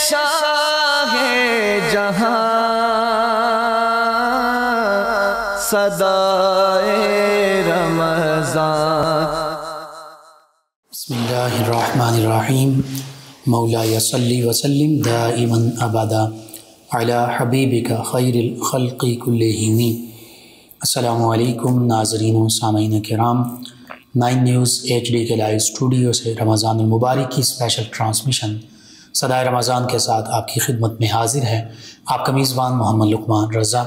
شاہ جہاں صدائے رمضان۔ بسم اللہ الرحمن الرحیم۔ مولاي صلی وسلم دائما ابدا علی حبیبک خیر الخلق کلہم۔ السلام علیکم ناظرین و سامعین کرام، 9 نیوز HD کے لائیو اسٹوڈیو سے رمضان المبارک کی اسپیشل ٹرانسمیشن صدائے رمضان کے ساتھ آپ کی خدمت میں حاضر ہے آپ کا میزبان محمد لقمان رضا۔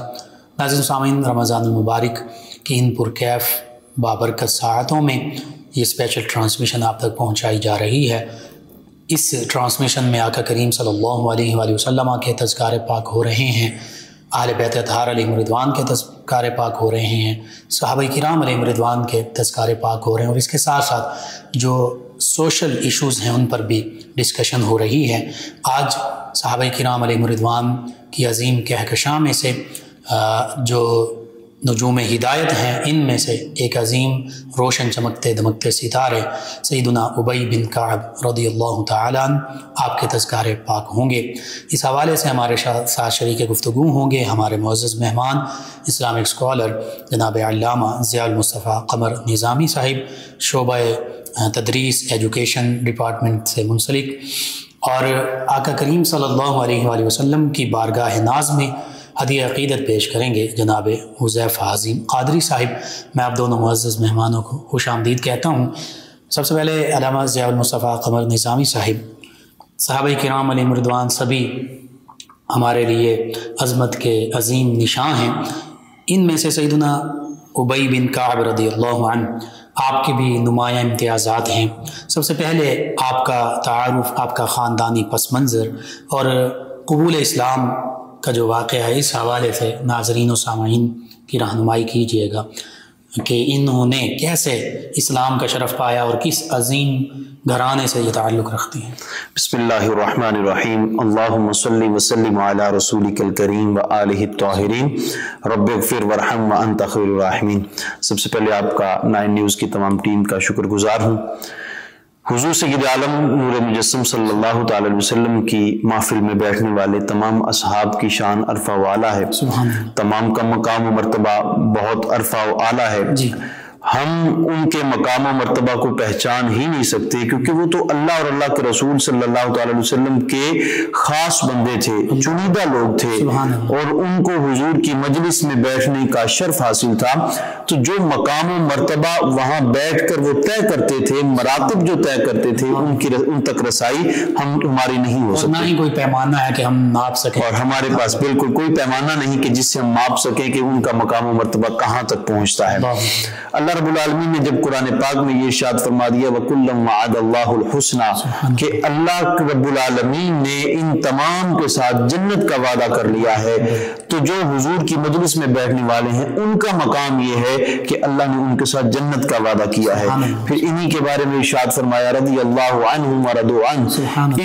ناظرین و سامعین، رمضان المبارک کی ان پرکیف بابرکت ساعتوں میں یہ اسپیشل ٹرانسمیشن آپ تک پہنچائی جا رہی ہے۔ اس ٹرانسمیشن میں آقا کریم صلی اللہ علیہ وآلہ وسلم کے تذکار پاک ہو رہے ہیں، اہل بیت اطہار علیہم رضوان کے تذکار پاک ہو رہے ہیں، صحابہ کرام علیہم رضوان کے تذکار پاک ہو رہے ہیں، اور اس کے ساتھ ساتھ جو سوشل ایشوز ہیں ان پر بھی ڈسکشن ہو رہی ہے۔ آج صحابہ کرام علیہم رضوان کی عظیم کہکشاں میں سے جو نجوم ہدایت ہیں، ان میں سے ایک عظیم روشن چمکتے دمکتے ستارے سیدنا ابی بن کعب رضی اللہ تعالیٰ عنہ آپ کے تذکار پاک ہوں گے۔ اس حوالے سے ہمارے ساتھ شریک گفتگو ہوں گے ہمارے معزز مہمان اسلامک اسکالر جناب علامہ ضیاء المصطفیٰ قمر نظامی صاحب، شعبہ تدریس ایجوکیشن ڈپارٹمنٹ سے منسلک، اور آقا کریم صلی اللہ علیہ وآلہ وسلم کی بارگاہ ناز میں ہدیہ عقیدت پیش کریں گے جناب حذیفہ عظیم قادری صاحب۔ میں آپ دونوں معزز مہمانوں کو خوش آمدید کہتا ہوں۔ سب سے پہلے علامہ ضیاء المصطفیٰ قمر نظامی صاحب، صحابہ کرام علیہم رضوان سبھی ہمارے لیے عظمت کے عظیم نشاں ہیں، ان میں سے سیدنا ابی بن کعب رضی اللہ عنہ آپ کے بھی نمایاں امتیازات ہیں۔ سب سے پہلے آپ کا تعارف، آپ کا خاندانی پس منظر اور قبول اسلام کا جو واقعہ ہے، اس حوالے سے ناظرین و سامعین کی رہنمائی کیجیے گا کہ انہوں نے کیسے اسلام کا شرف پایا اور کس عظیم گھرانے سے یہ تعلق رکھتے ہیں۔ بسم اللہ الرحمن الرحیم۔ اللہم صلی وسلم علی رسولک الکریم و آلہ الطاہرین، رب اغفر وارحم وانت خیر الراحمین۔ سب سے پہلے آپ کا 9 نیوز کی تمام ٹیم کا شکر گزار ہوں۔ حضور سید عالم نور مجسم صلی اللہ تعالی علیہ وسلم کی محفل میں بیٹھنے والے تمام اصحاب کی شان عرفہ و اعلیٰ ہے، تمام کا مقام و مرتبہ بہت عرفہ و اعلیٰ ہے۔ ہم ان کے مقام و مرتبہ کو پہچان ہی نہیں سکتے، کیونکہ وہ تو اللہ اور اللہ کے رسول صلی اللہ تعالی علیہ وسلم کے خاص بندے تھے، چنیدہ لوگ تھے، اور ان کو حضور کی مجلس میں بیٹھنے کا شرف حاصل تھا۔ تو جو مقام و مرتبہ وہاں بیٹھ کر وہ طے کرتے تھے، مراتب جو طے کرتے تھے، ان تک رسائی ہماری نہیں ہو سکتی، نہ ہی کوئی پیمانہ ہے کہ ہم ناپ سکیں، اور ہمارے پاس بالکل کوئی پیمانہ نہیں کہ جس سے ہم ماپ سکیں کہ ان کا مقام و مرتبہ کہاں تک پہنچتا ہے۔ اللہ رب العالمین نے جب قرآن پاک میں یہ ارشاد فرما دیا وَكُلًّا وَعَدَ اللَّهُ الْحُسْنَى کہ اللہ رب العالمین نے ان تمام کے ساتھ جنت کا وعدہ کر لیا ہے، تو جو حضور کی مجلس میں بیٹھنے والے ہیں ان کا مقام یہ ہے کہ اللہ نے ان کے ساتھ جنت کا وعدہ کیا ہے۔ پھر انہی کے بارے میں ارشاد فرمایا رضی اللہ عنہم ورضوا عنہ،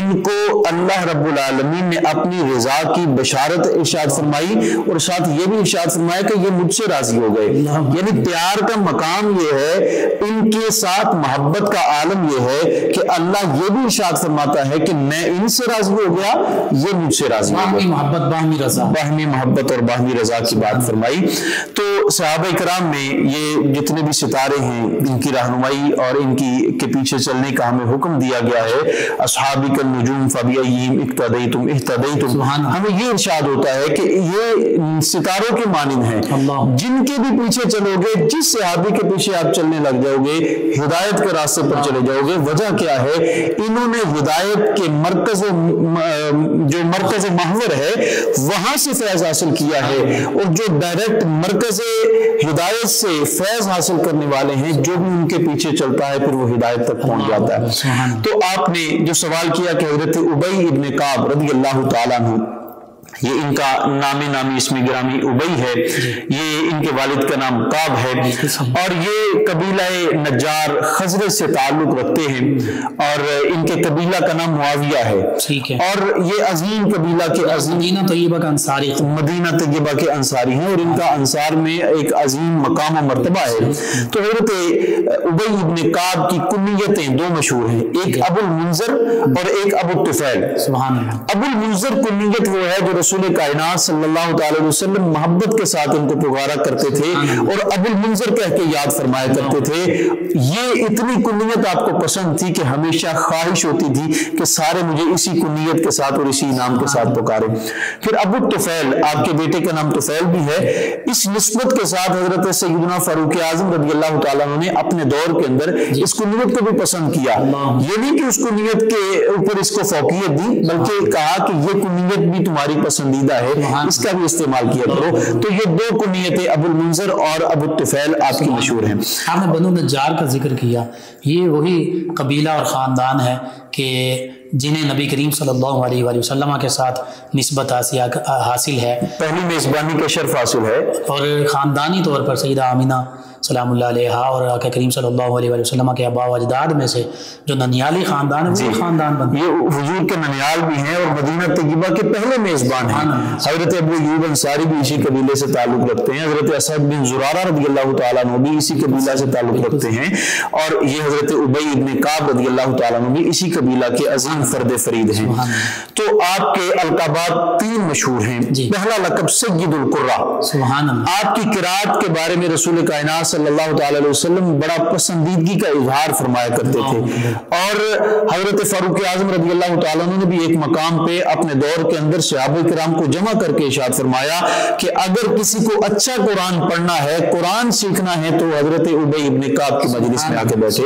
ان کو اللہ رب العالمین نے اپنی رضا کی بشارت ارشاد فرمائی، اور ساتھ یہ بھی ارشاد فرمایا کہ یہ مجھ سے راضی ہو گئے۔ یعنی پیار کا مقام یہ ہے، ان کے ساتھ محبت کا عالم یہ ہے کہ اللہ یہ بھی ارشاد فرماتا ہے کہ میں ان سے راضی ہو گیا، یہ مجھ سے راضی ہو گیا۔ باہمی محبت، باہمی رضا، باہمی محبت اور باہمی رضا کی بات فرمائی۔ تو صحابہ کرام میں یہ جتنے بھی ستارے ہیں، ان کی رہنمائی اور ان کے پیچھے چلنے کا ہمیں حکم دیا گیا ہے۔ اصحابک النجوم فبأیہم اقتدیتم اہتدیتم، ہمیں یہ ارشاد ہوتا ہے کہ یہ ستاروں کے مانند ہیں، جن کے بھی پیچھے چلو گے، جس صحابی کے پیچھے آپ چلنے لگ جاؤ گے، ہدایت کے راستے پر چلے جاؤ گے۔ وجہ کیا ہے؟ انہوں نے ہدایت کے جو مرکز محور ہے وہاں سے فیض حاصل کیا ہے، اور جو ڈائریکٹ مرکز ہدایت سے فیض حاصل کرنے والے ہیں، جو بھی ان کے پیچھے چلتا ہے پھر وہ ہدایت تک پہنچ جاتا ہے۔ تو آپ نے جو سوال کیا کہ حضرت ابی ابن کعب رضی اللہ تعالیٰ عنہ یہ ان کا نامی اسم گرامی ابی ہے، یہ ان کے والد کا نام کعب ہے، اور یہ قبیلہ نجار خزرج سے تعلق رکھتے ہیں، اور ان کے قبیلہ کا نام معاویہ ہے، اور یہ عظیم قبیلہ کے عظیم مدینہ طیبہ کا انصاری، مدینہ طیبہ کے انصاری ہیں، اور ان کا انصار میں ایک عظیم مقام و مرتبہ ہے۔ تو حضرت ابی ابن کعب کی کنیتیں دو مشہور ہیں، ایک ابو المنذر اور ایک ابو الطفیل۔ سبحان اللہ۔ ابو المنذر کنیت وہ ہے جو رسول کائنات صلی اللہ تعالی وسلم محبت کے ساتھ ان کو پکارا کرتے تھے اور ابو المنذر کہہ کے یاد فرمایا کرتے تھے۔ یہ اتنی کنیت آپ کو پسند تھی کہ ہمیشہ خواہش ہوتی تھی کہ سارے مجھے اسی کنیت کے ساتھ اور اسی نام کے ساتھ پکارے۔ پھر ابو الطفیل، آپ کے بیٹے کا نام طفیل بھی ہے، اس نسبت کے ساتھ حضرت سیدنا فاروق اعظم رضی اللہ تعالیٰ عنہ نے اپنے دور کے اندر اس کنیت کو بھی پسند کیا۔ یہ نہیں کہ اس کنیت کے اوپر اس کو فوقیت دی، بلکہ کہا کہ یہ کنیت بھی تمہاری پسندیدہ ہے، اس کا بھی استعمال کیا کرو۔ تو یہ دو کنیتیں ابو المنذر اور ابو الطفیل آپ کی مشہور ہیں۔ آپ نے بنو نجار کا ذکر کیا، یہ وہی قبیلہ اور خاندان ہے کہ جنہیں نبی کریم صلی اللہ علیہ وآلہ وسلم کے ساتھ نسبت حاصل ہے، پہلی میزبانی کا شرف حاصل ہے، اور خاندانی طور پر سیدہ آمینہ سلام اللہ علیہا اور آقا کریم صلی اللہ علیہ وآلہ وسلم کے آباء و اجداد میں سے جو ننیالی خاندان ہے وہ خاندان بنتے ہیں۔ یہ حضور کے ننیال بھی ہیں اور مدینہ طیبہ کے پہلے میزبان ہیں۔ حضرت ابو ایوب انصاری بھی اسی قبیلے سے تعلق رکھتے ہیں، حضرت اسد بن زرارہ رضی اللہ تعالیٰ عنہ بھی اسی قبیلہ سے تعلق رکھتے ہیں، اور یہ حضرت ابی ابن کعب رضی اللہ تعالیٰ عنہ بھی اسی قبیلہ کے عظیم فرد فرید ہیں۔ تو آپ کے القابات تین مشہور ہیں۔ پہلا لقب سید القراء، سبحان اللہ۔ آپ کی قرات کے بارے میں رسول کائنات صلی اللہ تعالی علیہ وسلم بڑا پسندیدگی کا اظہار فرمایا کرتے تھے، اور حضرت فاروق اعظم رضی اللہ تعالیٰ عنہ نے بھی ایک مقام پہ اپنے دور کے اندر صحابہ کرام کو جمع کر کے ارشاد فرمایا کہ اگر کسی کو اچھا قرآن پڑھنا ہے، قرآن سیکھنا ہے، تو حضرت ابی ابن کعب کی مجلس میں آ کے بیٹھے۔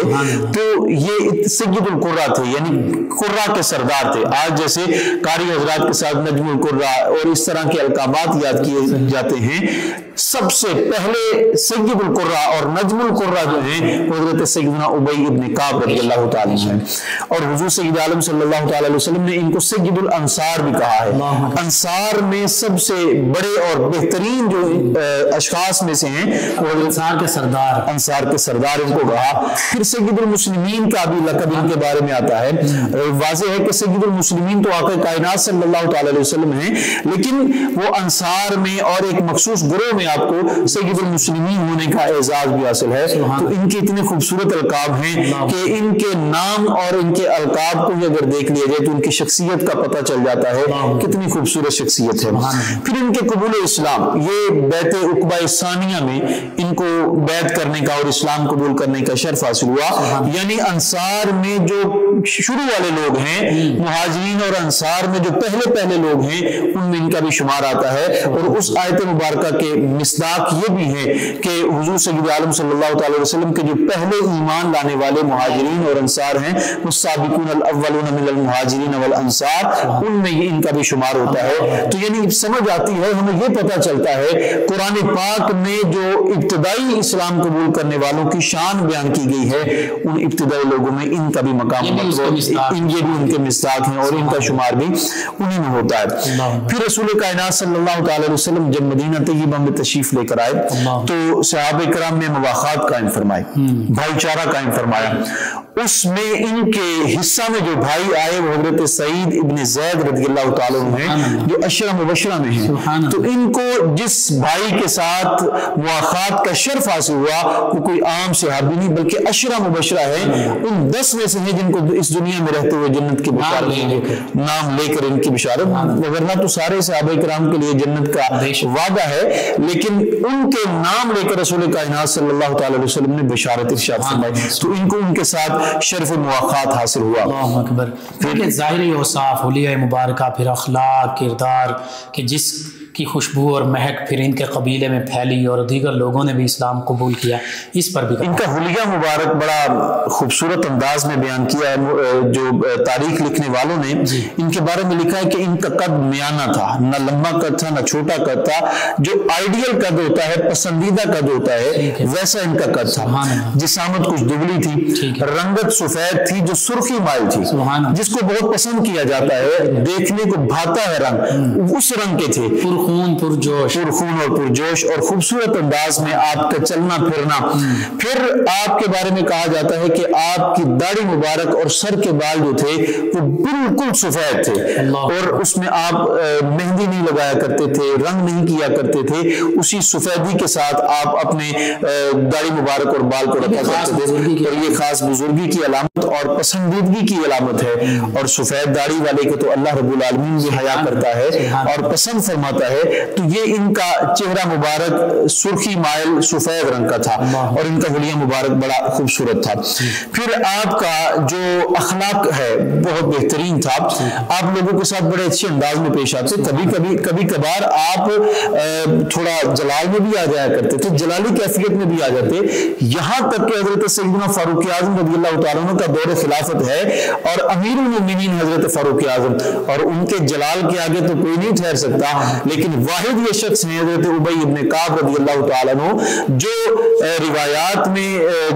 تو یہ سید القراء تھے، یعنی قراء کے سردار تھے۔ آج جیسے قاری حضرات کے ساتھ نجم القراء اور اس طرح کے القابات یاد کیے جاتے ہیں، سب سے پہلے سید القراء اور نجم القراء جو ہیں حضرت سیدنا ابی ابن کعب رضی اللہ تعالیٰ عنہ ہیں، اور حضور سید عالم صلی اللہ تعالیٰ علیہ وسلم نے ان کو سید الانصار بھی کہا ہے۔ انصار میں سب سے بڑے اور بہترین جو اشخاص میں سے ہیں وہ انصار کے سردار، انصار کے سردار ان کو کہا۔ پھر سید المسلمین کا بھی لقب ان کے بارے میں آتا ہے۔ واضح ہے کہ سید المسلمین تو آقا کائنات صلی اللہ تعالیٰ علیہ وسلم ہیں، لیکن وہ انصار میں اور ایک مخصوص گروہ میں آپ کو سید المسلمین ہونے کا اعزاز بھی حاصل ہے۔ تو ان کے اتنے خوبصورت القاب ہیں کہ ان کے نام اور ان کے القاب کو اگر دیکھ لیا جائے تو ان کی شخصیت کا پتہ چل جاتا ہے کتنی خوبصورت شخصیت ہے۔ پھر ان کے قبول اسلام، یہ بیعت عقبہ ثانیہ میں ان کو بیعت کرنے کا اور اسلام قبول کرنے کا شرف حاصل ہوا۔ یعنی انصار میں جو شروع والے لوگ ہیں، مہاجرین اور انصار میں جو پہلے لوگ ہیں، ان میں ان کا بھی شمار آتا ہے۔ اور اس آیت مبارکہ کے مصداق یہ بھی ہے کہ حضور سید عالم صلی اللہ تعالی وسلم کے جو پہلے ایمان لانے والے مہاجرین اور انصار ہیں، والسابقون الاولون من المہاجرین والانصار، ان میں یہ ان کا بھی شمار ہوتا ہے۔ تو یعنی سمجھ آتی ہے، ہمیں یہ پتہ چلتا ہے قرآن پاک میں جو ابتدائی اسلام قبول کرنے والوں کی شان بیان کی گئی ہے، ان ابتدائی لوگوں میں ان کا بھی مقام یہ بھی ان کے مصداق ہیں اور ان کا شمار بھی انہی میں ہوتا ہے۔ پھر رسول کائنات صلی اللہ تعالی علیہ وسلم جب مدینہ طیبہ میں تشریف لے کر آئے تو صحابہ کرام نے مواخات قائم فرمائے، بھائی چارہ قائم فرمایا۔ اس میں ان کے حصہ میں جو بھائی آئے وہ حضرت سعید ابن زید رضی اللہ تعالیٰ عنہ ہیں، جو عشرہ مبشرہ میں ہیں۔ تو ان کو جس بھائی کے ساتھ مواخات کا شرف حاصل ہوا وہ کوئی عام صحابی نہیں بلکہ عشرہ مبشرہ ہے، ان 10 میں سے ہیں جن کو اس دنیا میں رہتے ہوئے جنت کی بشارت، نام لے کر ان کی بشارت، ورنہ تو سارے صحابہ کرام کے لیے جنت کا وعدہ ہے، لیکن ان کے نام لے کر رسول کائنات صلی اللہ تعالی علیہ وسلم نے بشارت ارشاد فرمائی، تو ان کو ان کے ساتھ شرف مواخات حاصل ہوا۔ اللہ اکبر۔ پھر ظاہری اوصاف، حلیہ مبارکہ، پھر اخلاق، کردار، کہ جس کی خوشبو اور مہک پھر ان کے قبیلے میں پھیلی اور دیگر لوگوں نے بھی اسلام قبول کیا، اس پر بھی ان کا حلیہ مبارک بڑا خوبصورت انداز میں بیان کیا ہے۔ جو تاریخ لکھنے والوں نے ان کے بارے میں لکھا ہے کہ ان کا قد میانہ تھا، نہ لمبا قد تھا نہ چھوٹا قد تھا، جو آئیڈیل قد ہوتا ہے، پسندیدہ قد ہوتا ہے، ویسا ان کا قد تھا۔ جسامت کچھ دبلی تھی، رنگت سفید تھی جو سرخی مائل تھی، جس کو بہت پسند کیا جاتا ہے، دیکھنے کو بھاتا ہے رنگ، اس رنگ کے تھے، پرخون اور پرجوش اور خوبصورت انداز میں آپ کا چلنا پھرنا۔ پھر آپ کے بارے میں کہا جاتا ہے کہ آپ کی داڑھی مبارک اور سر کے بال جو تھے وہ بالکل سفید تھے، اور اس میں آپ مہندی نہیں لگایا کرتے تھے، رنگ نہیں کیا کرتے تھے، اسی سفیدی کے ساتھ آپ اپنے داڑھی مبارک اور بال کو رکھا کرتے تھے، اور یہ خاص بزرگی کی علامت اور پسندیدگی کی علامت ہے۔ اور سفید داڑھی والے کو تو اللہ رب العالمین بھی حیا کرتا ہے اور پسند فرماتا ہے، تو یہ ان کا چہرہ مبارک سرخی مائل سفید رنگ کا تھا، اور ان کا حلیہ مبارک بڑا خوبصورت تھا۔ پھر آپ کا جو اخلاق ہے بہت بہترین تھا، آپ لوگوں کے ساتھ بڑے اچھے انداز میں پیش آتے، کبھی کبھار آپ تھوڑا جلال میں بھی آ جایا کرتے تھے، جلالی کیفیت میں بھی آ جاتے، یہاں تک کہ حضرت سیدنا فاروق اعظم رضی اللہ تعالیٰ عنہ کا دور خلافت ہے، اور امیر المومنین حضرت فاروق اعظم، اور ان کے جلال کے آگے تو کوئی نہیں ٹھہر سکتا، لیکن واحد یہ شخص ہیں حضرت ابی ابن کعب رضی اللہ تعالیٰ عنہ، جو روایات میں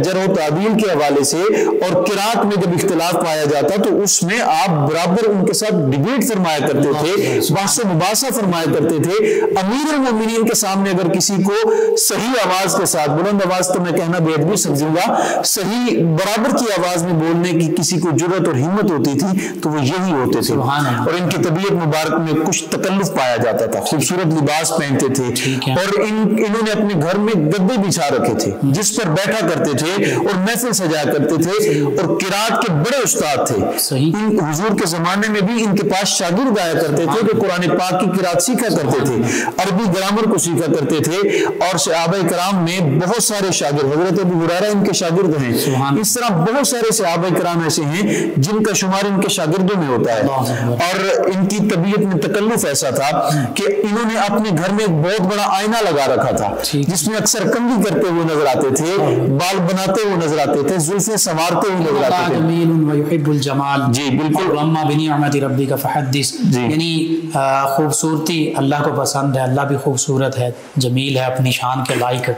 جرح و تعدیل کے حوالے سے اور قرات میں جب اختلاف پایا جاتا تو اس میں آپ برابر ان کے ساتھ ڈیبیٹ فرمایا کرتے تھے، بحث و مباحثہ فرمایا کرتے تھے۔ امیر المومنین کے سامنے اگر کسی کو صحیح آواز کے ساتھ، بلند آواز تو میں کہنا بے ادبی سمجھوں گا، صحیح برابر کی آواز میں بولنے کی کسی کو جرأت اور ہمت ہوتی تھی تو وہ یہی ہوتے تھے، اور ان کی طبیعت مبارک میں کچھ تکلف پایا جاتا تھا، خوبصورت لباس پہنتے تھے، اور انہوں نے اپنے گھر میں گدے بچھا رکھے تھے جس پر بیٹھا کرتے تھے اور محفل سجایا کرتے تھے، اور قرات کے بڑے استاد تھے۔ حضور کے زمانے میں بھی ان کے پاس شاگرد آیا کرتے تھے جو قرآن پاک کی قرات سیکھا کرتے تھے، عربی گرامر کو سیکھا کرتے تھے، اور صحابہ کرام میں بہت سارے شاگرد، حضرت ابو ہریرہ ان کے شاگرد ہیں، اس طرح بہت سارے صحابہ کرام ایسے ہیں جن کا شمار ان کے شاگردوں میں ہوتا ہے۔ اور ان کی طبیعت میں تکلف ایسا تھا کہ انہوں نے اپنے گھر میں ایک بہت بڑا آئینہ لگا رکھا تھا جس میں اکثر کنگھی کرتے ہوئے نظر آتے تھے، بال بناتے ہوئے نظر آتے تھے، زلفیں سنوارتے ہوئے نظر آتے تھے۔ جمیل ویحب الجمال، جی بالکل، واما بنعمت ربک فحدث، یعنی خوبصورتی اللہ کو پسند ہے، اللہ بھی خوبصورت ہے، جمیل ہے، اپنی شان کے لائق،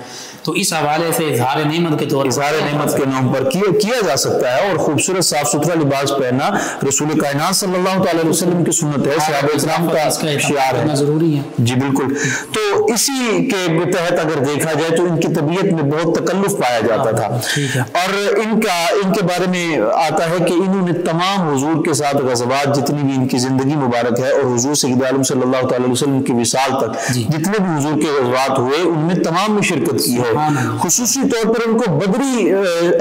تو اس حوالے سے اظہار نعمت کے طور اظہار نعمت کے نام پر کیا جا سکتا ہے، اور خوبصورت صاف ستھرا لباس پہننا رسول کائنات صلی اللہ تعالی علیہ وسلم کی سنت ہے، صحابہ کرام کا شعار ہے، ضروری ہے۔ جی بالکل، تو اسی کے تحت اگر دیکھا جائے تو ان کی طبیعت میں بہت تکلف پایا جاتا تھا، اور ان کے بارے میں آتا ہے کہ انہوں نے تمام حضور کے ساتھ غزوات، جتنی بھی ان کی زندگی مبارک ہے، اور حضور سید عالم صلی اللہ تعالی علیہ وسلم کی وصال تک جتنے بھی حضور کے غزوات ہوئے ان میں تمام میں شرکت کی ہے۔ خصوصی طور پر ان کو بدری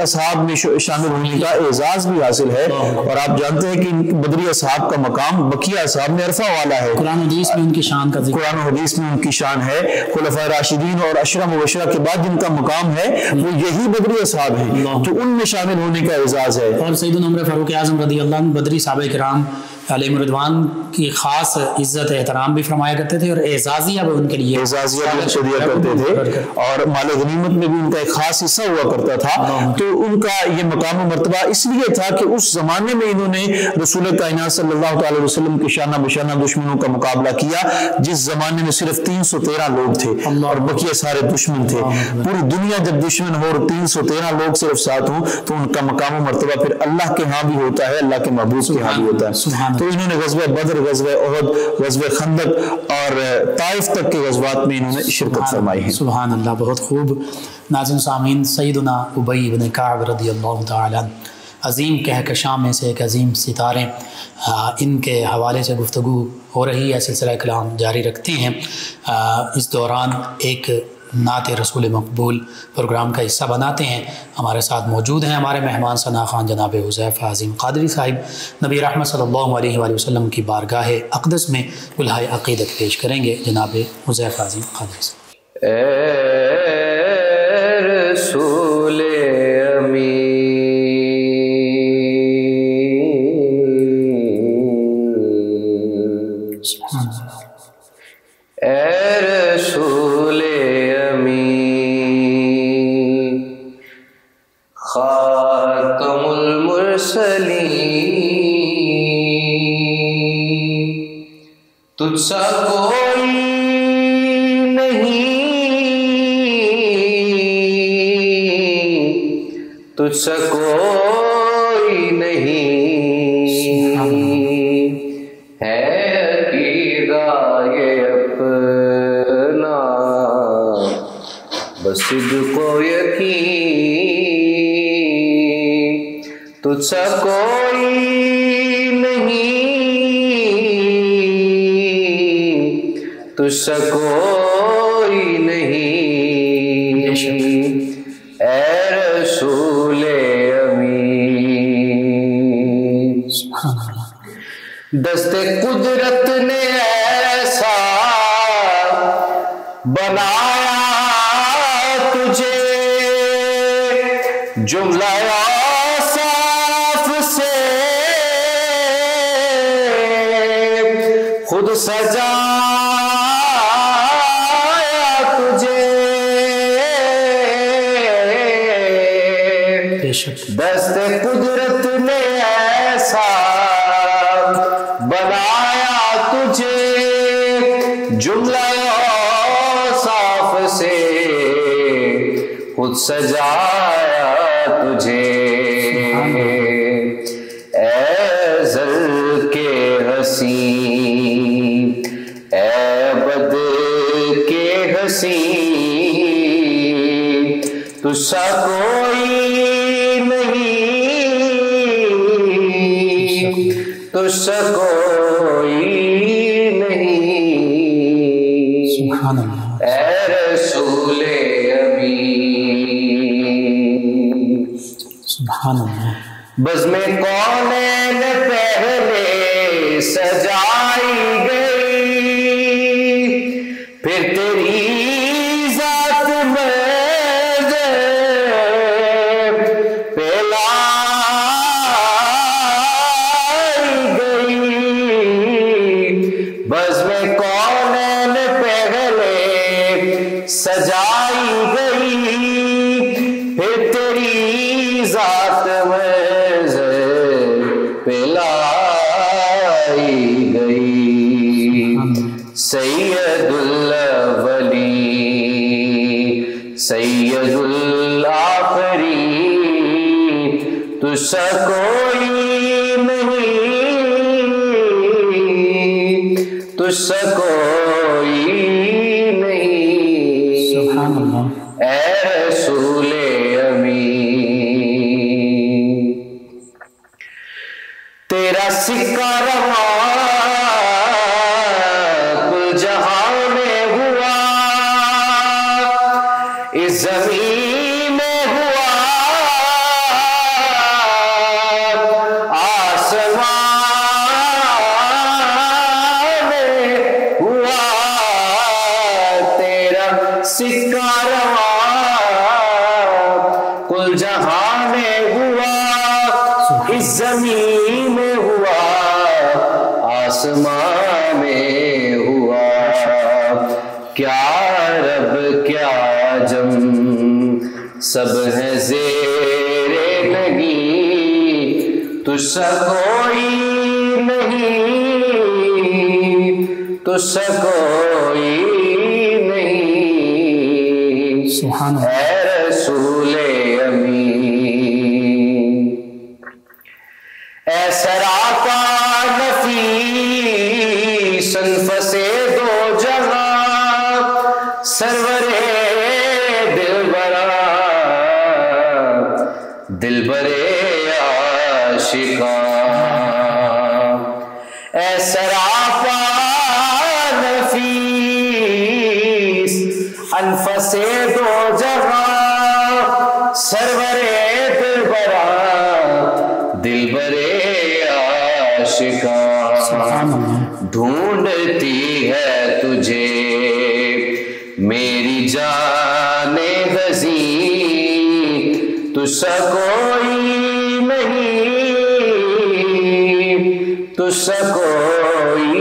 اصحاب میں شامل ہونے کا اعزاز بھی حاصل ہے، اور آپ جانتے ہیں کہ بدری اصحاب کا مقام بقیہ اصحاب میں عرفہ والا ہے، قرآن حدیث میں ان کی شان کا ذکر، قرآن حدیث میں ان کی شان ہے، خلفائے راشدین اور عشرہ مبشرہ کے بعد جن کا مقام ہے وہ یہی بدری اصحاب ہیں، تو ان میں شامل ہونے کا اعزاز ہے۔ اور سیدنا عمر فاروق اعظم رضی اللہ عنہ بدری صحابہ کرام علیہ رضوان کی خاص عزت احترام بھی فرمایا کرتے تھے، اور اعزازیہ بھی ان کے لیے اعزازیہ بھی ان دیا کرتے تھے، اور مال غنیمت میں بھی ان کا ایک خاص حصہ ہوا کرتا تھا، تو ان کا یہ مقام و مرتبہ اس لیے تھا کہ اس زمانے میں انہوں نے رسول کائنات صلی اللہ تعالی وسلم کے شانہ بشانہ دشمنوں کا مقابلہ کیا، جس زمانے میں صرف 313 لوگ تھے اور بقیہ سارے دشمن تھے۔ پوری دنیا جب دشمن ہو اور 313 لوگ صرف ساتھ ہوں تو ان کا مقام و مرتبہ پھر اللہ کے ہاں بھی ہوتا ہے، اللہ کے محبوب کے ہاں بھی ہوتا ہے۔ تو انہوں نے غزوہ بدر، غزوہ احد، غزوہ خندق اور طائف تک کے غزوات میں انہوں نے شرکت فرمائی ہے۔ سبحان اللہ، بہت خوب۔ ناظرین سامعین، سیدنا ابی بن کعب رضی اللہ تعالیٰ عظیم کہکشاں میں سے ایک عظیم ستارے، ان کے حوالے سے گفتگو ہو رہی ہے، سلسلہ کلام جاری رکھتے ہیں۔ اس دوران ایک نعت رسول مقبول پروگرام کا حصہ بناتے ہیں۔ ہمارے ساتھ موجود ہیں ہمارے مہمان ثنا خان جناب حذیفہ عظیم قادری صاحب، نبی رحمت صلی اللہ علیہ وآلہ وسلم کی بارگاہ اقدس میں الہائے عقیدت پیش کریں گے جناب حذیفہ عظیم قادری صاحب۔ اے رسول امین، اے رسول امین خاتم المرسلین، تجھ سا کوئی نہیں، تجھ سا کوئی نہیں ہے عقیدہ یہ اپنا، بس صدق و یقین، تجھ سا کوئی نہیں، تجھ سا کوئی نہیں، اے رسول امین۔ دست قدرت نے ایسا بنایا تجھے، جملہ اوصاف سے خود سجایا تجھے، دست قدرت نے ایسا بنایا تجھے، جملہ اوصاف سے خود سجایا تجھے، اے زر کے حسین، اے بد کے حسین، تجھ سا کوئی نہیں، تجھ سا کوئی نہیں، سبحان اللہ، اے رسول امین۔ سبحان اللہ۔ بزم کونین پہلے سجائی گئی، پھر تیری ذات میں سجائی گئی، پھر تیری ذات میں پلائی گئی، سید الاولین سید الآخرین، تجھ سا کوئی نہیں، تجھ سا کوئی سبحان اللہ، اے رسول امین۔ تیرا سکہ رواں کل جہاں میں ہوا، اس زمین میں ہوا، آسمان میں ہوا، تیرا سکہ کل جہاں میں ہوا، اس زمین میں ہوا، آسمان میں ہوا، کیا رب کیا جم سب ہے زیر نگیں، تجھ سا کوئی نہیں، تجھ سا کوئی نہیں، سبحان اللہ، اے رسول امین۔ اے سراپا نفیس انفس دو جہاں، سرور دلبرا دلبر عاشقاں، اے سراپا نفیس انفس دو جہاں، سرور دلبرا دلبر عاشقاں، ڈھونڈتی ہے تجھے میری جان حزین، تجھ سا کوئی نہیں، تجھ سا کوئی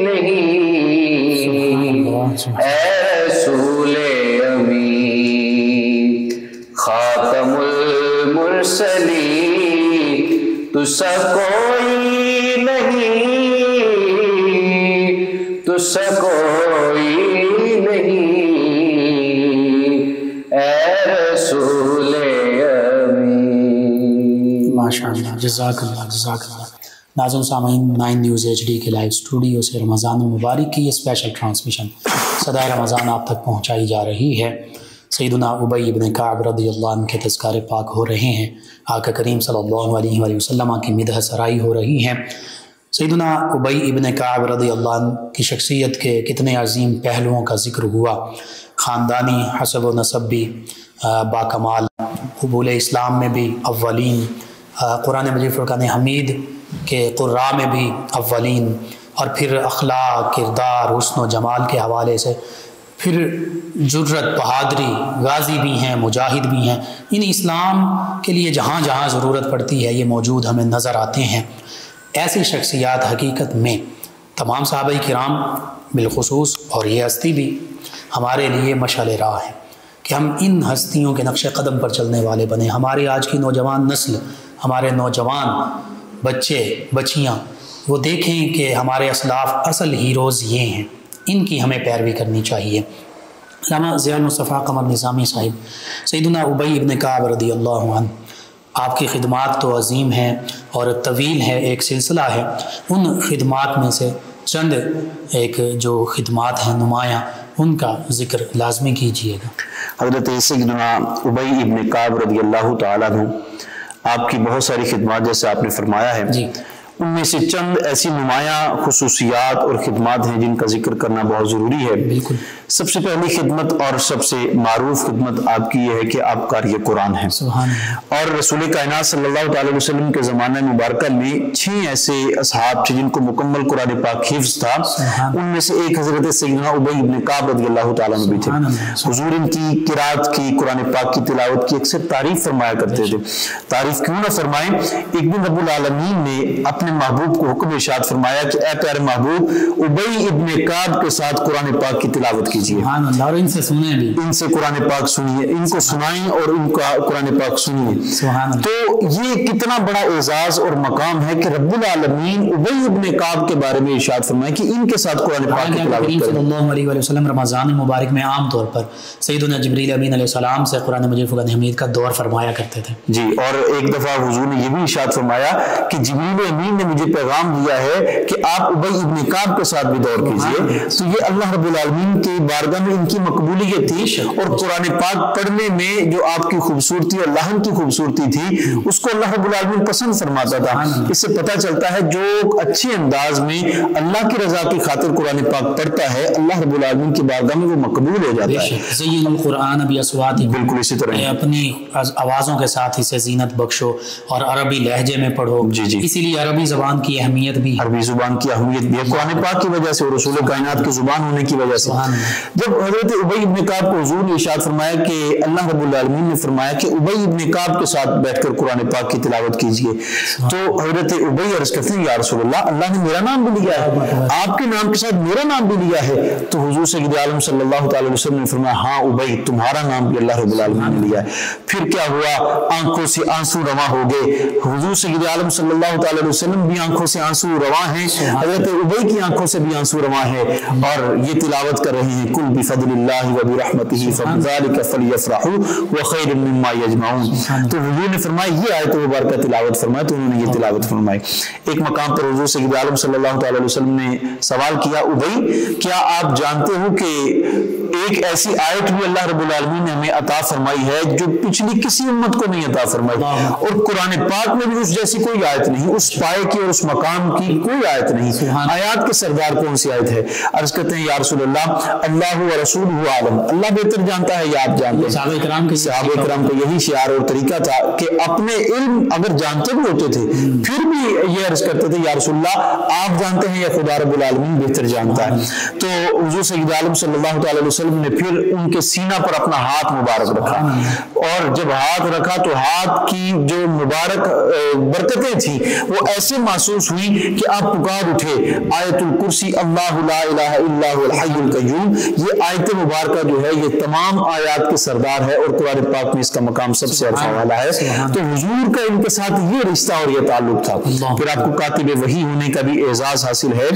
نہیں، اے رسول امین خاتم المرسلین تجھسا کوئی نہیں، تجھسا کوئی نہیں، اے رسول امین۔ ماشاءاللہ، جزاک اللہ، جزاک اللہ۔ ناظرین سامعین، 9 نیوز ایچ ڈی کے لائیو اسٹوڈیو سے رمضان المبارک کی یہ اسپیشل ٹرانسمیشن صدائے رمضان آپ تک پہنچائی جا رہی ہے۔ سیدنا ابی ابن کعب رضی اللہ عنہ کے تذکار پاک ہو رہے ہیں، آقا کریم صلی اللہ علیہ وآلہ وسلم کی مدح سرائی ہو رہی ہے۔ سیدنا ابی ابن کعب رضی اللہ عنہ کی شخصیت کے کتنے عظیم پہلوؤں کا ذکر ہوا، خاندانی حسب و نسب بھی باکمال، قبول اسلام میں بھی اولین، قرآن مجید فرقان حمید کے قراء میں بھی اولین، اور پھر اخلاق، کردار، حسن و جمال کے حوالے سے پھر جرت، بہادری، غازی بھی ہیں، مجاہد بھی ہیں، یعنی اسلام کے لیے جہاں جہاں ضرورت پڑتی ہے یہ موجود ہمیں نظر آتے ہیں۔ ایسی شخصیات حقیقت میں تمام صحابہ کرام بالخصوص اور یہ ہستی بھی ہمارے لیے مشعل راہ ہے کہ ہم ان ہستیوں کے نقش قدم پر چلنے والے بنیں۔ ہماری آج کی نوجوان نسل، ہمارے نوجوان بچے بچیاں وہ دیکھیں کہ ہمارے اسلاف اصل ہیروز یہ ہیں، ان کی ہمیں پیروی کرنی چاہیے۔ علامہ ضیاء المصطفیٰ قمر نظامی صاحب، سیدنا ابی ابن کعب رضی اللہ عنہ، آپ کی خدمات تو عظیم ہیں اور طویل ہے، ایک سلسلہ ہے، ان خدمات میں سے چند ایک جو خدمات ہیں نمایاں، ان کا ذکر لازمی کیجیے گا۔ حضرت سیدنا ابی ابن کعب رضی اللہ تعالیٰ عنہ، آپ کی بہت ساری خدمات جیسے آپ نے فرمایا ہے، جی، ان میں سے چند ایسی نمایاں خصوصیات اور خدمات ہیں جن کا ذکر کرنا بہت ضروری ہے۔ بالکل۔ سب سے پہلی خدمت اور سب سے معروف خدمت آپ کی یہ ہے کہ آپ قاری قرآن ہیں، سبحان اللہ۔ اور رسول کائنات صلی اللہ تعالی وسلم کے زمانہ مبارکہ میں 6 ایسے اصحاب تھے جن کو مکمل قرآن پاک حفظ تھا، ان میں سے ایک حضرت سیدنا ابی ابن کعب رضی اللہ تعالیٰ عنہ بھی تھے۔ حضور ان کی قرات کی، قرآن پاک کی تلاوت کی اکثر تعریف فرمایا کرتے تھے۔ تعریف کیوں نہ فرمائیں، ایک دن رب العالمین نے اپنے محبوب کو حکم ارشاد فرمایا کہ اے پیارے محبوب، ابی ابن کعب کے ساتھ قرآن پاک کی تلاوت کیجیے، سبحان اللہ، اور ان سے سنیں بھی، ان سے قرآن پاک سنیے، ان کو سنائیں اور ان کا قرآن پاک سنیے۔ سبحان اللہ۔ تو یہ کتنا بڑا اعزاز اور مقام ہے کہ رب العالمین ابی ابن کعب کے بارے میں ارشاد فرمائے کہ ان کے ساتھ قرآن پاک کی تلاوت کریم صلی کریں۔ اللہ علیہ وآلہ وسلم رمضان مبارک میں عام طور پر سیدنا جبریل امین علیہ السلام سے قرآن مجید فرقان حمید کا دور فرمایا کرتے تھے۔ جی، اور ایک دفعہ حضور نے یہ بھی ارشاد فرمایا کہ جبریل امین نے مجھے پیغام دیا ہے کہ آپ ابی ابن کعب کے ساتھ بھی دور کیجیے۔ تو یہ اللہ رب العالمین کی بارگاہ میں ان کی مقبولیت تھی، اور قرآن پاک پڑھنے میں جو آپ کی خوبصورتی اور لحن کی خوبصورتی تھی اس کو اللہ رب العالمین پسند فرماتا تھا۔ اس سے پتہ چلتا ہے جو اچھے انداز میں اللہ کی رضا کی خاطر قرآن پاک پڑھتا ہے اللہ رب العالمین کی بارگاہ میں وہ مقبول ہو جاتا ہے۔ زین القرآن باصواتکم، بالکل اسی طرح اپنی آوازوں کے ساتھ اسے زینت بخشو اور عربی لہجے میں پڑھو۔ جی جی، اسی لیے عربی زبان کی اہمیت بھی، عربی زبان کی اہمیت بھی ہے قرآن پاک کی وجہ سے اور رسول کائنات کی زبان ہونے کی وجہ سے۔ جب حضرت ابی ابن کعب کو حضور نے ارشاد فرمایا کہ اللہ رب العالمین نے فرمایا کہ ابی ابن کعب کے ساتھ بیٹھ کر قرآن پاک کی تلاوت کیجیے، تو حضرت ابی عرض کرتے ہیں یا رسول اللہ، اللہ نے میرا نام بھی لیا ہے، آپ کے نام کے ساتھ میرا نام بھی لیا ہے۔ تو حضور سید عالم صلی اللہ تعالی وسلم نے فرمایا ہاں ابی، تمہارا نام بھی اللہ رب العالمین نے لیا ہے۔ پھر کیا ہوا، آنکھوں سے آنسو رواں ہو گئے۔ حضور سید عالم صلی اللہ تعالی وسلم بھی آنکھوں سے آنسو رواں ہیں، حضرت ابی کی آنکھوں سے بھی آنسو رواں ہے، اور یہ تلاوت کر رہے ہیں کل بفضل اللہ وبرحمتہ فبذلک فلیفرحوا وخیر مما یجمعون۔ تو حضور نے فرمایا یہ آیت مبارکہ تلاوت فرمائے، تو انہوں نے یہ تلاوت فرمائی۔ ایک مقام پر حضور سید عالم صلی اللہ تعالی وسلم نے سوال کیا، ابی کیا آپ جانتے ہو کہ ایک ایسی آیت بھی اللہ رب العالمین نے ہمیں عطا فرمائی ہے جو پچھلی کسی امت کو نہیں عطا فرمائی، اور قرآن پاک میں بھی اس جیسی کوئی آیت نہیں، اس پائے کی اور اس مقام کی کوئی آیت نہیں۔ آیات کے سردار کون سی آیت ہے؟ عرض کرتے ہیں یا رسول اللہ، اللہ و رسولہ عالم، اللہ بہتر جانتا ہے یا آپ جانتے ہیں؟ صحابہ کرام کا یہی شعار اور طریقہ تھا کہ اپنے علم اگر جانتے بھی ہوتے تھے پھر بھی یہ عرض کرتے تھے یا رسول اللہ آپ جانتے ہیں یا خدا رب العالمین بہتر جانتا ہے۔ تو حضور سید عالم صلی اللہ تعالی وسلم نے پھر ان کے سینہ پر اپنا ہاتھ مبارک رکھا، اور جب ہاتھ رکھا تو ہاتھ کی جو مبارک برکتیں تھیں وہ ایسے محسوس ہوئی کہ آپ پکار اٹھے آیت الکرسی اللہ لا الہ الا هو الحی القیوم یہ آیت مبارکہ جو ہے یہ تمام آیات کے سردار ہے اور قرآن پاک میں اس کا مقام سب سے عرفہ والا ہے. تو حضور کا ان کے ساتھ یہ رشتہ اور یہ تعلق تھا. پھر آپ کو کاتب وحی ہونے کا بھی اعزاز حاصل ہے.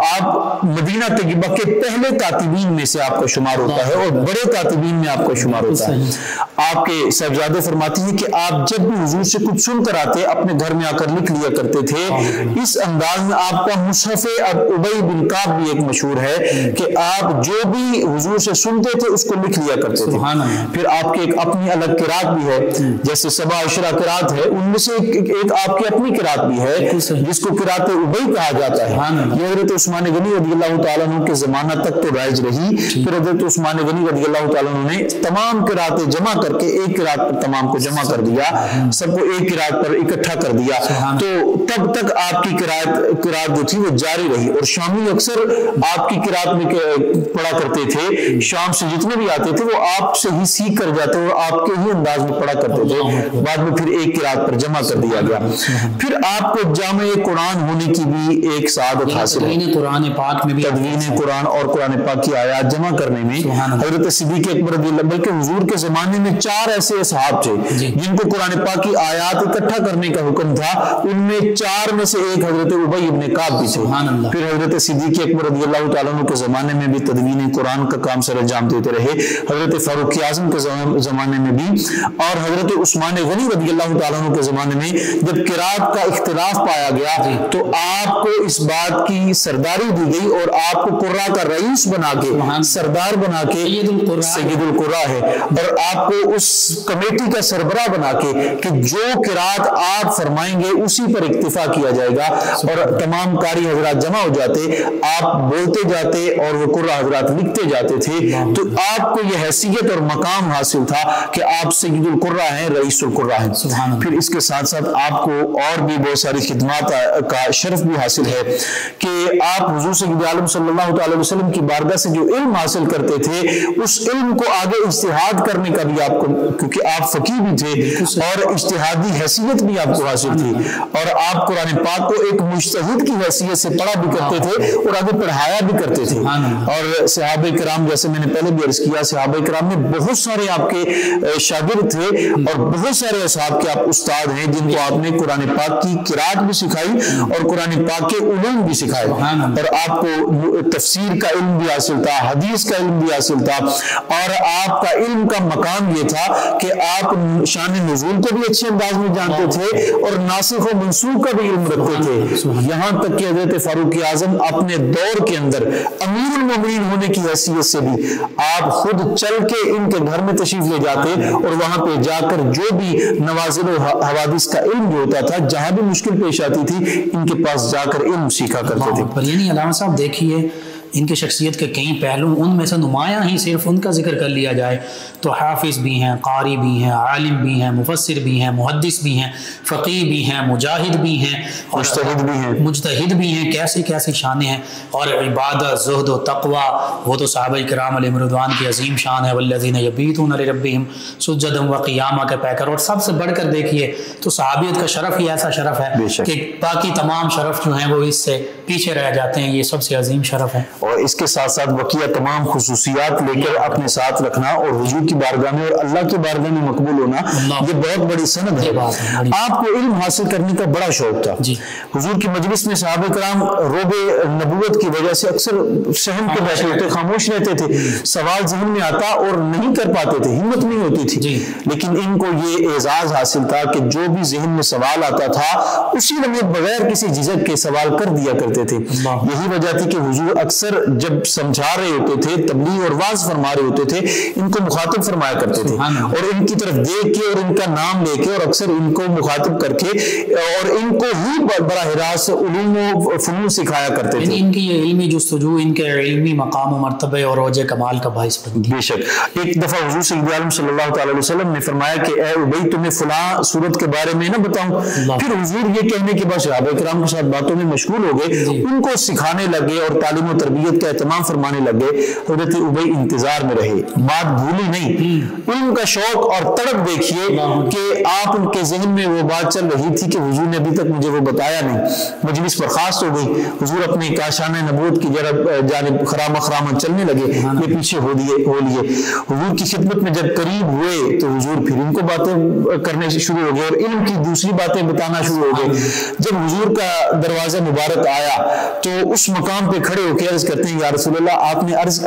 آپ مدینہ طیبہ کے پہلے کاتبین میں سے آپ کا شمار ہوتا ہے اور بڑے کاتبین میں آپ کا شمار ہوتا ہے. آپ کے صاحبزادے فرماتی ہیں کہ آپ جب بھی حضور سے کچھ سن کر آتے اپنے گھر میں آ کر لکھ لیا کرتے تھے. اس انداز میں آپ کا مصحف ابی بن کعب بھی ایک مشہور ہے کہ آپ جو بھی حضور سے سنتے تھے اس کو لکھ لیا کرتے تھے. پھر آپ کے ایک اپنی الگ قرات بھی ہے, جیسے 7 عشرہ قرات ہے, ان میں سے ایک آپ کی اپنی قرات بھی ہے جس کو قرات ابی کہا جاتا ہے. یہ حضرت عثمان غنی رضی اللہ تعالیٰ عنہ کے زمانہ تک تو رائج رہی. پھر حضرت عثمان غنی رضی اللہ تعالیٰ عنہ نے تمام قراتیں جمع کر کے ایک قرات پر تمام کو جمع کر دیا, سب کو ایک قرات پر اکٹھا کر دیا. تو تب تک آپ کی قرات جو تھی وہ جاری رہی. اور شامی اکثر آپ کی قرات میں پڑھا کرتے تھے, شام سے جتنے بھی آتے تھے وہ آپ سے ہی سیکھ کر جاتے اور آپ کے ہی انداز میں پڑھا کرتے تھے. بعد میں پھر ایک قرات پر جمع کر دیا گیا. پھر آپ کو جامع قرآن ہونے کی بھی ایک سعادت حاصل ہے. تدوین قرآن اور قرآن پاک کی آیات جمع کرنے میں حضرت صدیق اکبر رضی اللہ, بلکہ حضور کے زمانے میں 4 ایسے اصحاب تھے جن کو قرآن پاک کی آیات اکٹھا کرنے کا حکم تھا. ان میں 4 میں سے ایک حضرت ابی بن کعب بھی تھے. پھر حضرت صدیق اکبر رضی اللہ تعالیٰ عنہ کے زمانے میں بھی تدوین قرآن کا کام سر انجام دیتے رہے. حضرت فاروق اعظم کے زمانے میں بھی, اور حضرت عثمان غنی رضی اللہ تعالیٰ عنہ کے زمانے میں جب قرات کا اختلاف پایا گیا تو آپ کو اس بات کی سرداری دی گئی اور آپ کو قرہ کا رئیس بنا کے, سردار بنا کے, سید القرہ ہے, اور آپ کو اس کمیٹی کا سربراہ بنا کے کہ جو قرات آپ فرمائیں گے اسی پر اکتفا کیا جائے گا. اور تمام قاری حضرات جمع ہو جاتے, آپ بولتے جاتے اور وہ قرہ حضرات لکھتے جاتے تھے. تو آپ کو یہ حیثیت اور مقام حاصل تھا کہ آپ سید القرہ ہیں, رئیس القرہ ہیں. پھر اس کے ساتھ ساتھ آپ کو اور بھی بہت ساری خدمات کا شرف بھی حاصل ہے کہ آپ حضور سید عالم صلی اللہ تعالی وسلم کی بارگاہ سے جو علم حاصل کرتے تھے اس علم کو آگے اجتہاد کرنے کا بھی آپ کو, کیونکہ آپ فقیہ بھی تھے اور اجتہادی حیثیت بھی آپ کو حاصل تھی, اور آپ قرآن پاک کو ایک مجتہد کی حیثیت سے پڑھا بھی کرتے تھے اور آگے پڑھایا بھی کرتے تھے. اور صحابہ کرام, جیسے میں نے پہلے بھی عرض کیا, صحابہ کرام میں بہت سارے آپ کے شاگرد تھے اور بہت سارے اصحاب کے آپ استاد ہیں جن کو آپ نے قرآن پاک کی قرات بھی سکھائی اور قرآن پاک کے علوم بھی سکھائے. اور آپ کو تفسیر کا علم بھی حاصل تھا, حدیث کا علم بھی حاصل تھا, اور آپ کا علم کا مقام یہ تھا کہ آپ شان نزول کو بھی اچھے انداز میں جانتے تھے اور ناسخ و منسوخ کا بھی علم رکھتے تھے. یہاں تک کہ حضرت فاروق اعظم اپنے دور کے اندر امیر المومنین ہونے کی حیثیت سے بھی آپ خود چل کے ان کے گھر میں تشریف لے جاتے اور وہاں پہ جا کر جو بھی نوازل و حوادث کا علم جو ہوتا تھا, جہاں بھی مشکل پیش آتی تھی, ان کے پاس جا کر علم سیکھا کرتے تھے. پر یعنی علامہ صاحب دیکھیے ان کی شخصیت کے کئی پہلو, ان میں سے نمایاں ہی صرف ان کا ذکر کر لیا جائے تو حافظ بھی ہیں, قاری بھی ہیں, عالم بھی ہیں, مفسر بھی ہیں, محدث بھی ہیں, فقیہ بھی ہیں, مجاہد بھی ہیں, مجتہد بھی ہیں. کیسے کیسے شانیں ہیں. اور عبادت, زہد و تقوی, وہ تو صحابہ کرام علیہم رضوان کی عظیم شان ہے. والذین یبیتون لربہم سجدا وقیاما کے پیکر. اور سب سے بڑھ کر دیکھیے تو صحابیت کا شرف ہی ایسا شرف ہے کہ باقی تمام شرف جو ہیں وہ اس سے پیچھے رہ جاتے ہیں. یہ سب سے عظیم شرف ہے. اور اس کے ساتھ ساتھ بقیہ تمام خصوصیات لے کر اپنے ساتھ رکھنا اور حضور کی بارگاہ میں اور اللہ کی بارگاہ میں مقبول ہونا, یہ بہت بڑی سند ہے. آپ کو علم حاصل کرنے کا بڑا شوق تھا. حضور کی مجلس میں صحابہ کرام روب نبوت کی وجہ سے اکثر سہم کے بیٹھے ہوتے, خاموش رہتے تھے, سوال ذہن میں آتا اور نہیں کر پاتے تھے, ہمت نہیں ہوتی تھی. لیکن ان کو یہ اعزاز حاصل تھا کہ جو بھی ذہن میں سوال آتا تھا اسی لمحے بغیر کسی جھجک کے سوال کر دیا کرتے تھے. یہی وجہ تھی کہ حضور اکثر جب سمجھا رہے ہوتے تھے, تبلیغ اور واعظ فرما رہے ہوتے تھے, ان کو مخاطب فرمایا کرتے تھے اور ان کی طرف دیکھ کے اور ان کا نام لے کے اور اکثر ان کو مخاطب کر کے اور ان کو ہی براہ راست علوم و فنون سکھایا کرتے تھے. ان کی یہ علمی جستجو ان کے علمی مقام و مرتبے اور اوج کمال کا باعث بنتی. بے شک. ایک دفعہ حضور سید عالم صلی اللہ تعالی وسلم نے فرمایا کہ اے ابی تمہیں فلاں صورت کے بارے میں نہ بتاؤں. پھر حضور یہ کہنے کے بعد صحابہ کرام کے ساتھ باتوں میں مشغول ہو گئے, ان کو سکھانے لگے اور تعلیم و تربیت تربیت کا اہتمام فرمانے لگے، حضرت ابی انتظار میں رہے، بات بھولی نہیں۔ علم کا شوق اور تڑپ دیکھیے کہ آپ ان کے ذہن میں وہ بات چل رہی تھی کہ حضور نے ابھی تک مجھے وہ بتایا نہیں۔ مجلس برخاست ہو گئی، حضور اپنے کاشانہ نبوت کی جانب خرامہ خرامہ چلنے لگے، یہ پیچھے ہو لیے۔ حضور کی خدمت میں جب قریب ہوئے تو حضور پھر ان کو باتیں کرنے شروع ہو گئے اور علم کی دوسری باتیں بتانا شروع ہو گئے۔ جب حضور کا دروازہ مبارک آیا تو اس مقام پہ کھڑے ہو کے عرض کرتے ہیں یا رسول اللہ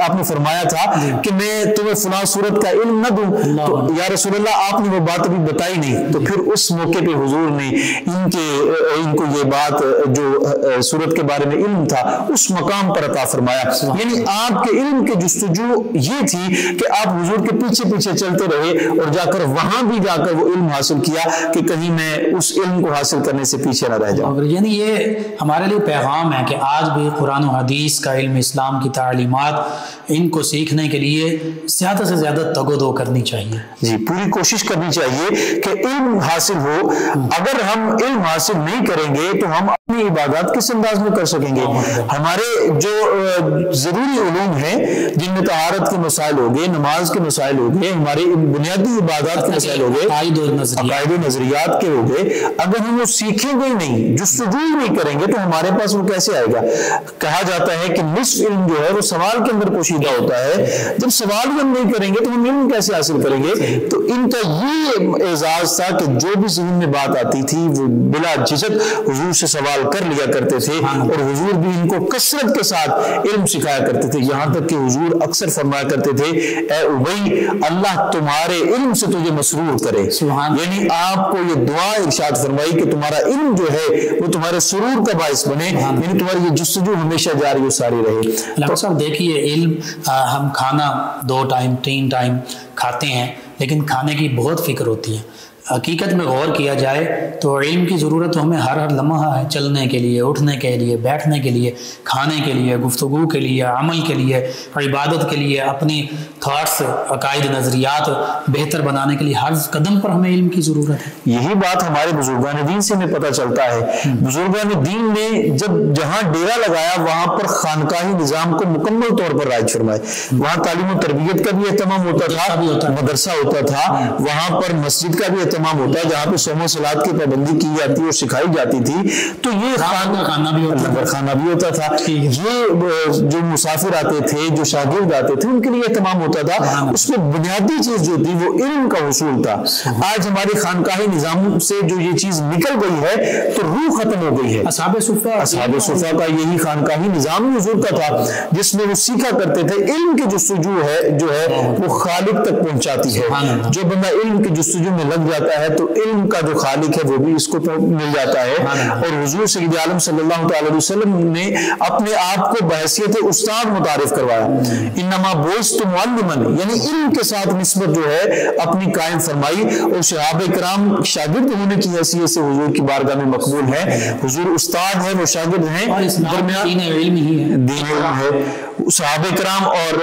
آپ نے فرمایا تھا کہ میں تمہیں فلاں صورت کا علم نہ دوں، تو یا رسول اللہ آپ نے وہ بات ابھی بتائی نہیں۔ تو پھر اس موقع پہ حضور نے ان کو یہ بات جو صورت کے بارے میں علم تھا اس مقام پر عطا فرمایا۔ یعنی آپ کے علم کے جستجو یہ تھی کہ آپ حضور کے پیچھے پیچھے چلتے رہے اور جا کر وہاں بھی جا کر وہ علم حاصل کیا کہ کہیں میں اس علم کو حاصل کرنے سے پیچھے نہ رہ جاؤں۔ یعنی یہ ہمارے لیے پیغام ہے کہ آج بھی قرآن و حدیث کا علم، اسلام کی تعلیمات، ان کو سیکھنے کے لیے زیادہ سے زیادہ تگ و دو کرنی چاہیے۔ جی، پوری کوشش کرنی چاہیے کہ علم حاصل ہو۔ اگر ہم علم حاصل نہیں کریں گے تو ہم اپنی عبادات کس انداز میں کر سکیں گے؟ ہمارے جو ضروری علوم ہیں جن میں طہارت کے مسائل ہو گئے، نماز کے مسائل ہو گئے، ہمارے بنیادی عبادات کے مسائل ہو گئے، عقائد و نظریات کے ہو گئے، اگر ہم وہ سیکھیں گے نہیں، جستجو نہیں کریں گے تو ہمارے پاس وہ کیسے آئے گا؟ کہا جاتا ہے کہ نصف علم جو ہے وہ سوال کے اندر پوشیدہ ہوتا ہے۔ جب سوال بھی ہم نہیں کریں گے تو ہم علم کیسے حاصل کریں گے؟ تو ان کا یہ اعزاز تھا کہ جو بھی ذہن میں بات آتی تھی وہ بلا جھجک حضور سے سوال کر لیا کرتے تھے، اور حضور بھی ان کو کثرت کے ساتھ علم سکھایا کرتے تھے، یہاں تک کہ حضور اکثر فرمایا کرتے تھے اے ابی اللہ تمہارے علم سے تجھے مسرور کرے۔ یعنی آپ کو یہ دعا ارشاد فرمائی کہ تمہارا علم جو ہے وہ تمہارے سرور کا باعث بنے، یعنی تمہاری یہ جستجو ہمیشہ جاری و ساری رہے۔ علامہ صاحب دیکھیے، علم ہم کھانا 2 ٹائم 3 ٹائم کھاتے ہیں، لیکن کھانے کی بہت فکر ہوتی ہے۔ حقیقت میں غور کیا جائے تو علم کی ضرورت ہمیں ہر لمحہ ہے، چلنے کے لیے، اٹھنے کے لیے، بیٹھنے کے لیے، کھانے کے لیے، گفتگو کے لیے، عمل کے لیے، عبادت کے لیے، اپنی تھاٹس، عقائد، نظریات بہتر بنانے کے لیے ہر قدم پر ہمیں علم کی ضرورت ہے۔ یہی بات ہمارے بزرگان دین سے ہمیں پتہ چلتا ہے۔ بزرگان دین نے جب جہاں ڈیرا لگایا وہاں پر خانقاہی نظام کو مکمل طور پر رائج فرمائے، وہاں تعلیم و تربیت کا بھی اہتمام ہوتا تھا، مدرسہ ہوتا تھا، وہاں پر مسجد کا بھی اہتمام ہوتا ہے جہاں پہ صوم و صلات کی پابندی کی جاتی اور سکھائی جاتی تھی، تو یہ خانہ بھی ہوتا تھا۔ یہ جو مسافر آتے تھے، جو شاگرد آتے تھے، ان کے لیے اہتمام ہوتا تھا۔ اس میں بنیادی چیز جو تھی وہ علم کا حصول تھا۔ آج ہمارے خانقاہی نظام سے جو یہ چیز نکل گئی ہے تو روح ختم ہو گئی ہے۔ اصحاب صفہ کا یہی خانقاہی نظام حضور کا تھا جس میں وہ سیکھا کرتے تھے۔ علم کی جستجو ہے جو ہے وہ خالق تک پہنچاتی ہے۔ جو بندہ علم کی جستجو میں لگ جاتا ہے تو علم کا جو خالق ہے وہ بھی اس کو مل جاتا ہے۔ اور حضور سید عالم صلی اللہ تعالی علیہ وسلم نے اپنے آپ کو بحیثیت استاد متعارف کروایا، انما بعثت معلما، یعنی علم کے ساتھ نسبت جو ہے اپنی قائم فرمائی، اور صحابہ کرام شاگرد ہونے کی حیثیت سے حضور کی بارگاہ میں مقبول ہیں۔ حضور استاد ہیں، وہ شاگرد ہیں، درمیان دین علم ہے۔ صحابہ کرام اور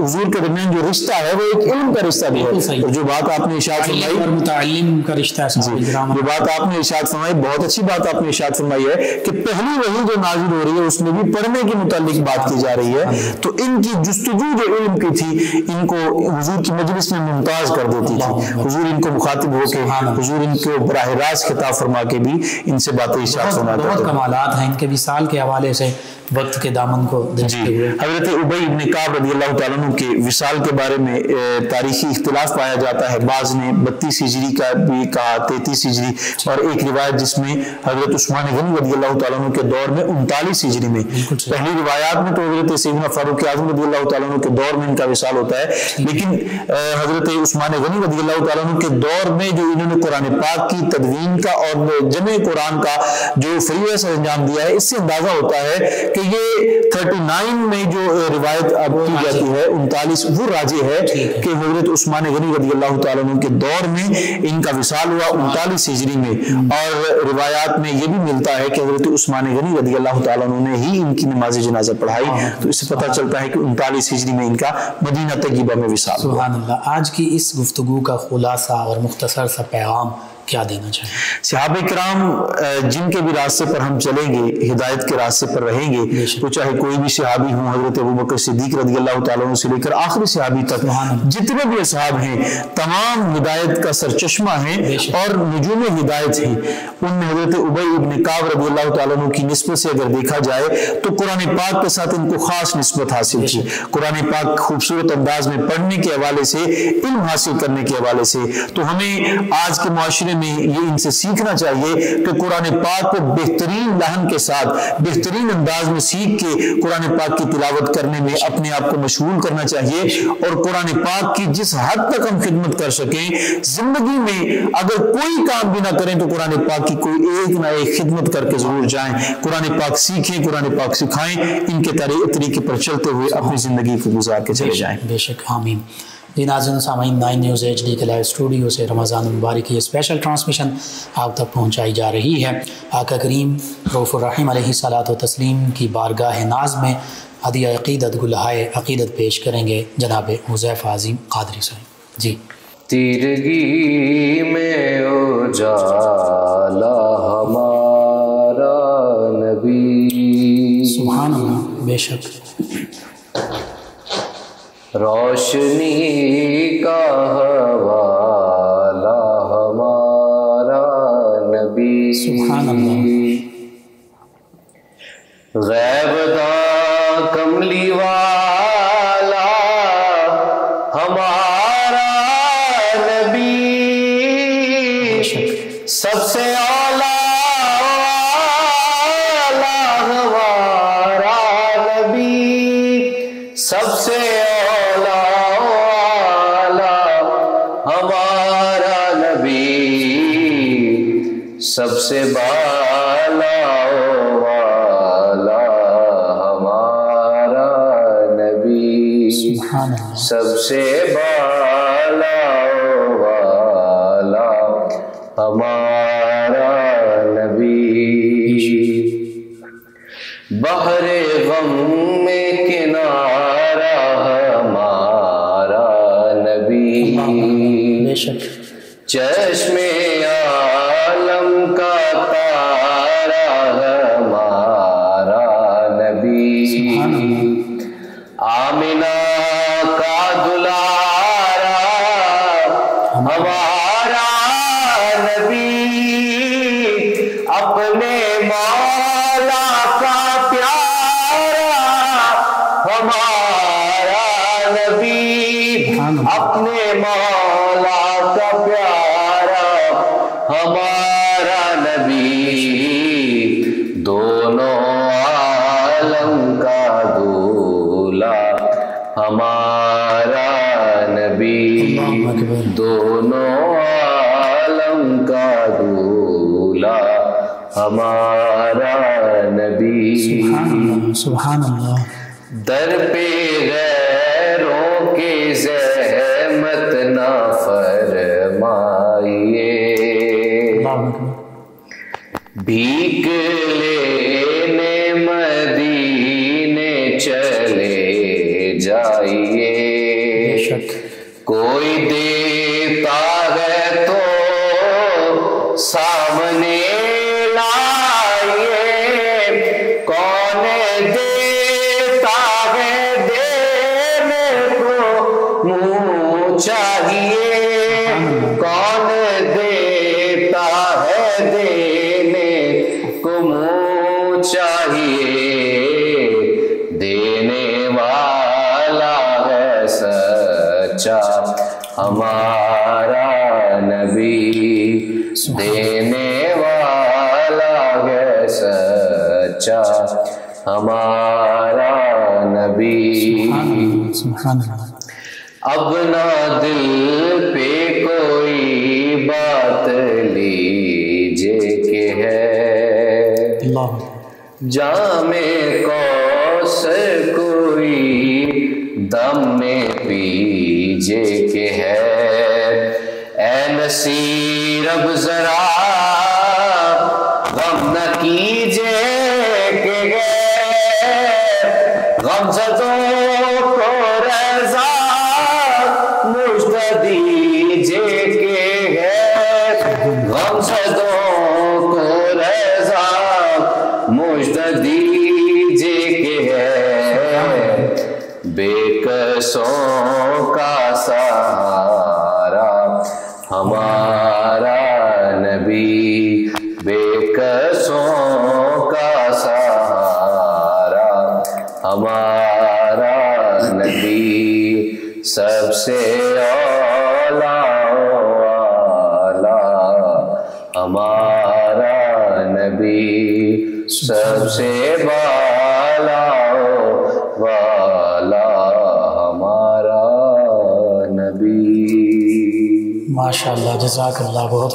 حضور کے درمیان جو رشتہ ہے وہ ایک علم کا رشتہ بھی ہے۔ اور جو بات آپ نے ارشاد فرمائی، متعلم کا رشتہ ہے، جو بات آپ نے ارشاد فرمائی، بہت اچھی بات آپ نے ارشاد فرمائی ہے کہ پہلی وحی جو نازل ہو رہی ہے اس میں بھی پڑھنے کے متعلق بات کی جا رہی ہے۔ تو ان کی جستجو جو علم کی تھی ان کو حضور کی مجلس میں ممتاز کر دیتی تھی۔ حضور ان کو مخاطب ہو کے، حضور ان کو براہ راست خطاب فرما کے بھی ان سے باتیں ارشاد فرماتے تھے۔ بہت کمالات ہیں ان کے وصال کے حوالے سے، وقت کے دامن کو دیکھتے ہوئے۔ حضرت ابی بن کعب رضی اللہ تعالیٰ عنہ کے وصال کے بارے میں تاریخی اختلاف پایا جاتا ہے۔ بعض نے 32 ہجری کا بھی کہا، 33 ہجری، اور ایک روایت جس میں حضرت عثمان غنی رضی اللہ تعالیٰ عنہ کے دور میں 39 ہجری میں۔ پہلی روایات میں تو حضرت سیدنا فاروق اعظم رضی اللہ تعالیٰ عنہ کے دور میں ان کا وصال ہوتا ہے، لیکن حضرت عثمان غنی رضی اللہ تعالیٰ عنہ کے دور میں جو انہوں نے قرآن پاک کی تدوین کا اور جمع قرآن کا جو فریضہ سے انجام دیا ہے، اس سے اندازہ ہوتا ہے کہ یہ 39 میں جو روایت اب کی جاتی ہے 39 وہ راجح ہے کہ حضرت عثمان غنی رضی اللہ تعالیٰ عنہ کے دور میں ان کا وصال ہوا 39 ہجری میں۔ اور روایات میں یہ بھی ملتا ہے کہ حضرت عثمان غنی رضی اللہ تعالیٰ عنہ نے ہی ان کی نماز جنازہ پڑھائی، تو اس سے پتہ چلتا ہے کہ 39 ہجری میں ان کا مدینہ طیبہ میں وصال ہوا۔ سبحان اللہ۔ آج کی اس گفتگو کا خلاصہ اور مختصر سا پیغام کیا دینا چاہیں؟ صحابہ کرام جن کے بھی راستے پر ہم چلیں گے، ہدایت کے راستے پر رہیں گے، تو چاہے کوئی بھی صحابی ہوں، حضرت ابوبکر صدیق رضی اللہ تعالیٰ عنہ سے لے کر آخری صحابی تک جتنے بھی اصحاب ہیں تمام ہدایت کا سرچشمہ ہیں اور نجوم ہدایت ہیں۔ ان میں حضرت ابی ابن کعب رضی اللہ تعالیٰ عنہ کی نسبت سے اگر دیکھا جائے تو قرآن پاک کے ساتھ ان کو خاص نسبت حاصل تھی۔ قرآن پاک خوبصورت انداز میں پڑھنے کے حوالے سے، علم حاصل کرنے کے حوالے سے، تو ہمیں آج کے معاشرے میں یہ ان سے سیکھنا چاہیے کہ قرآن پاک کو بہترین لحن کے ساتھ بہترین انداز میں سیکھ کے قرآن پاک کی تلاوت کرنے میں اپنے آپ کو مشغول کرنا چاہیے، اور قرآن پاک کی جس حد تک ہم خدمت کر سکیں زندگی میں، اگر کوئی کام بھی نہ کریں تو قرآن پاک کی کوئی ایک نہ ایک خدمت کر کے ضرور جائیں، قرآن پاک سیکھیں، قرآن پاک سکھائیں، ان کے طریقے پر چلتے ہوئے اپنی زندگی کو گزار کے چلے جائیں۔ بے شک، آمین۔ جی ناظرین سامعین، 9 نیوز HD کے لائیو اسٹوڈیو سے رمضان المبارک کی اسپیشل ٹرانسمیشن آپ تک پہنچائی جا رہی ہے۔ آقا کریم رؤوف الرحیم علیہ الصلاۃ والتسلیم کی بارگاہ ناز میں ہدیہ عقیدت گلہائے عقیدت پیش کریں گے جناب حذیفہ عظیم قادری صاحب۔ جی۔ تیرگی میں اجالا ہمارا نبی، سبحان اللہ، بے شک، روشنی کا حوالہ ہمارا نبی، سبحان اللہ، غیب داں کملی والا ہمارا نبی، سب سے اعلیٰ ہمارا نبی، سب سے سب سے بالا والا ہمارا نبی، سب سے بالا والا ہمارا نبی، بحر غم میں کنارہ ہمارا نبی، بے شک، چشم عالم کا تارا ہمارا نبی، آمنہ کا دلارا ہمارا نبی، اپنے مولا کا پیارا ہمارا نبی، اپنے مولا کا پیارا ہمارا نبی، دونوں عالم کا دولہ ہمارا نبی، دونوں عالم کا دولہ ہمارا نبی، سبحان اللہ، در پہ غیروں کی زحمت نہ فرمائیے، بھیک لینے مدینے چلے جائیے، کوئی دیتا ہے تو سامنے لائیے، کون دیتا ہے دینے کو منہ چاہیے، کون دیتا ہے دینے کو منہ چاہیے، دینے والا ہے سچا ہمارا نبی، دینے والا ہے سچا ہمارا نبی، اب نہ دل پہ کوئی بات لیجے کہ ہے، جام کوثر کوئی دم میں پیجے کہ ہے، اے نصیر اب ذرا غم نہ کیجے کہ ہے، غم زدوں کو رضا مجھ دیجے کہ ہے، ہمارا نبی سب سے اولا والا، ہمارا نبی سب سے بالا والا، ہمارا نبی۔ ماشاءاللہ، جزاک اللہ، بہت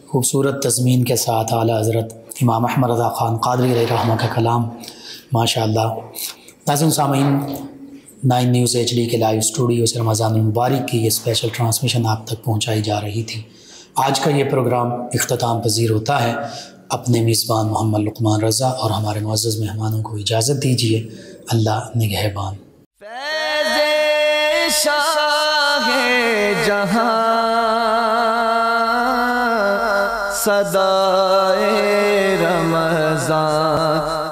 خوبصورت تضمین کے ساتھ اعلیٰ حضرت امام احمد رضا خان قادری علیہ رحمہ کا کلام، ماشاءاللہ۔ ناظرین سامعین، 9 نیوز HD کے لائیو اسٹوڈیو سے رمضان المبارک کی یہ اسپیشل ٹرانسمیشن آپ تک پہنچائی جا رہی تھی۔ آج کا یہ پروگرام اختتام پذیر ہوتا ہے۔ اپنے میزبان محمد لقمان رضا اور ہمارے معزز مہمانوں کو اجازت دیجیے۔ اللہ نگہبان۔ فیض شاہ جہاں صدائے رمضان